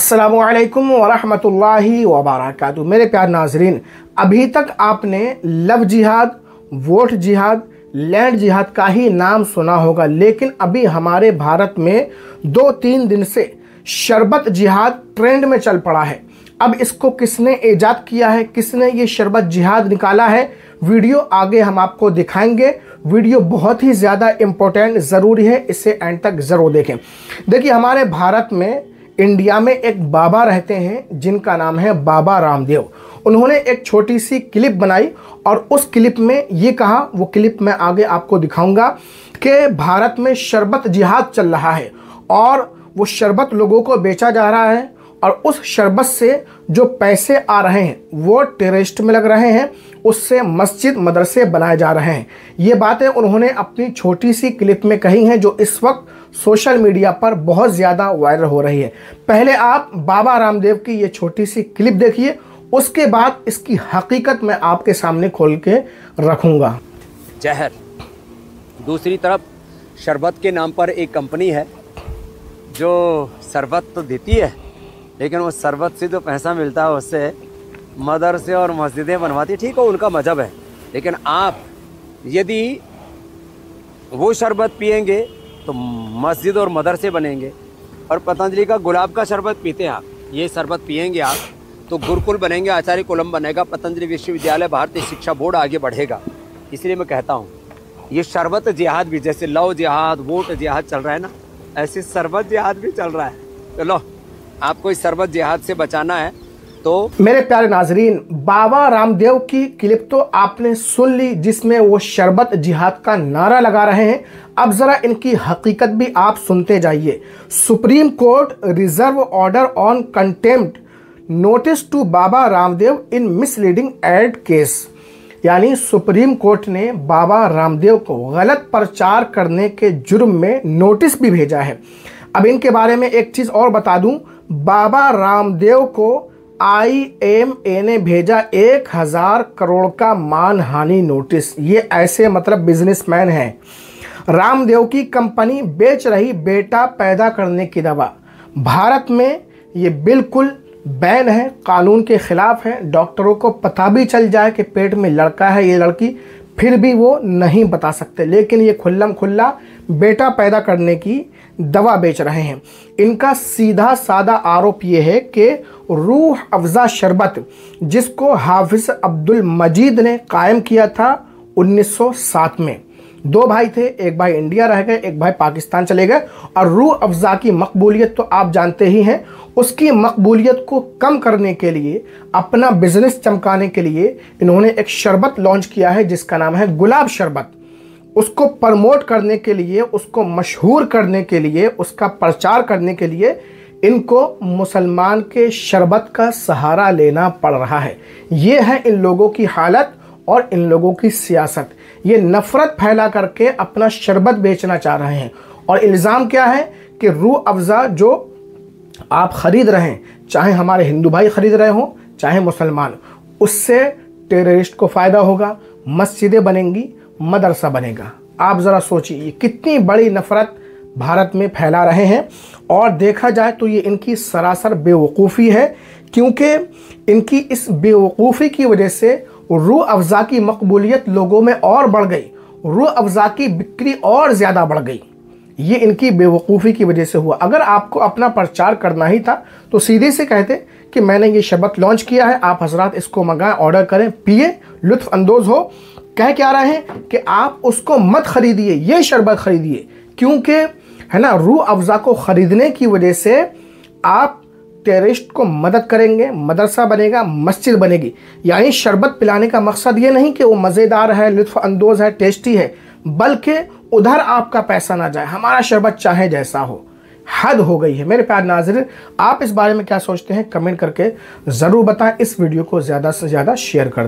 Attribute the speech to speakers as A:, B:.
A: अस्सलामुअलैकुम वरहमतुल्लाहि वबरकातुहू। मेरे प्यार नाजरीन, अभी तक आपने लव जिहाद, वोट जिहाद, लैंड जिहाद का ही नाम सुना होगा, लेकिन अभी हमारे भारत में 2-3 दिन से शरबत जिहाद ट्रेंड में चल पड़ा है। अब इसको किसने ईजाद किया है, किसने ये शरबत जिहाद निकाला है, वीडियो आगे हम आपको दिखाएंगे। वीडियो बहुत ही ज़्यादा इम्पोर्टेंट ज़रूरी है, इसे एंड तक ज़रूर देखें। देखिए, हमारे भारत में, इंडिया में एक बाबा रहते हैं जिनका नाम है बाबा रामदेव। उन्होंने एक छोटी सी क्लिप बनाई और उस क्लिप में ये कहा, वो क्लिप मैं आगे आपको दिखाऊंगा, कि भारत में शरबत जिहाद चल रहा है और वो शरबत लोगों को बेचा जा रहा है और उस शरबत से जो पैसे आ रहे हैं वो टेररिस्ट में लग रहे हैं, उससे मस्जिद मदरसे बनाए जा रहे हैं। ये बातें उन्होंने अपनी छोटी सी क्लिप में कही हैं, जो इस वक्त सोशल मीडिया पर बहुत ज़्यादा वायरल हो रही है। पहले आप बाबा रामदेव की ये छोटी सी क्लिप देखिए, उसके बाद इसकी हकीकत मैं आपके सामने खोल के रखूँगा।
B: जहर, दूसरी तरफ शरबत के नाम पर एक कंपनी है जो शरबत तो देती है, लेकिन वो शरबत से जो पैसा मिलता है उससे मदरसे और मस्जिदें बनवाती है। ठीक है, उनका मजहब है, लेकिन आप यदि वो शरबत पिएंगे तो मस्जिद और मदरसे बनेंगे। और पतंजलि का गुलाब का शरबत पीते हैं आप, ये शरबत पिएंगे आप तो गुरुकुल बनेंगे, आचार्य कुलम बनेगा, पतंजलि विश्वविद्यालय, भारतीय शिक्षा बोर्ड आगे बढ़ेगा। इसलिए मैं कहता हूँ, ये शरबत जिहाद भी, जैसे लव जिहाद, वोट जिहाद चल रहा है ना, ऐसे शरबत जिहाद भी चल रहा है। तो लो, आपको इस शरबत जिहाद से बचाना है तो।
A: मेरे प्यारे नाजरीन, बाबा रामदेव की क्लिप तो आपने सुन ली, जिसमें वो शरबत जिहाद का नारा लगा रहे हैं। अब जरा इनकी हकीकत भी आप सुनते जाइए। Supreme Court reserve order on contempt notice to Baba Ramdev in misleading ad case, यानी सुप्रीम कोर्ट ने बाबा रामदेव को गलत प्रचार करने के जुर्म में नोटिस भी भेजा है। अब इनके बारे में एक चीज़ और बता दूं, बाबा रामदेव को IMA ने भेजा 1000 करोड़ का मानहानि नोटिस। ये ऐसे मतलब बिजनेसमैन हैं। रामदेव की कंपनी बेच रही बेटा पैदा करने की दवा। भारत में ये बिल्कुल बैन है, कानून के खिलाफ है। डॉक्टरों को पता भी चल जाए कि पेट में लड़का है, ये लड़की, फिर भी वो नहीं बता सकते, लेकिन ये खुल्लम खुल्ला बेटा पैदा करने की दवा बेच रहे हैं। इनका सीधा सादा आरोप ये है कि रूह अफ़ज़ा शरबत, जिसको हाफिज़ अब्दुल मजीद ने कायम किया था 1907 में, 2 भाई थे, एक भाई इंडिया रह गए, एक भाई पाकिस्तान चले गए, और रूह अफ़ज़ा की मकबूलियत तो आप जानते ही हैं। उसकी मकबूलियत को कम करने के लिए, अपना बिजनेस चमकाने के लिए इन्होंने एक शरबत लॉन्च किया है जिसका नाम है गुलाब शरबत। उसको प्रमोट करने के लिए, उसको मशहूर करने के लिए, उसका प्रचार करने के लिए इनको मुसलमान के शरबत का सहारा लेना पड़ रहा है। ये है इन लोगों की हालत और इन लोगों की सियासत। ये नफ़रत फैला करके अपना शरबत बेचना चाह रहे हैं। और इल्ज़ाम क्या है कि रूह अफ़ज़ा जो आप ख़रीद रहे हैं, चाहे हमारे हिंदू भाई ख़रीद रहे हों, चाहे मुसलमान, उससे टेररिस्ट को फ़ायदा होगा, मस्जिदें बनेंगी, मदरसा बनेगा। आप ज़रा सोचिए, ये कितनी बड़ी नफ़रत भारत में फैला रहे हैं। और देखा जाए तो ये इनकी सरासर बेवकूफ़ी है, क्योंकि इनकी इस बेवकूफ़ी की वजह से रूह अफ़ज़ा की मकबूलियत लोगों में और बढ़ गई, रूह अफ़ज़ा की बिक्री और ज़्यादा बढ़ गई। ये इनकी बेवकूफ़ी की वजह से हुआ। अगर आपको अपना प्रचार करना ही था तो सीधे से कहते कि मैंने ये शरबत लॉन्च किया है, आप हजरात इसको मंगाएं, ऑर्डर करें, पिए, लुत्फ़ अंदोज़ हो। कह क्या रहे हैं कि आप उसको मत ख़रीदिए, ये शरबत ख़रीदिए, क्योंकि है ना, रूह अफ़ज़ा को ख़रीदने की वजह से आप टेररिस्ट को मदद करेंगे, मदरसा बनेगा, मस्जिद बनेगी। यानी शरबत पिलाने का मकसद ये नहीं कि वो मज़ेदार है, लुत्फ़ अंदोज़ है, टेस्टी है, बल्कि उधर आपका पैसा ना जाए, हमारा शरबत चाहे जैसा हो। हद हो गई है। मेरे प्यारे नाज़रीन, आप इस बारे में क्या सोचते हैं, कमेंट करके ज़रूर बताएं। इस वीडियो को ज़्यादा से ज़्यादा शेयर कर दें।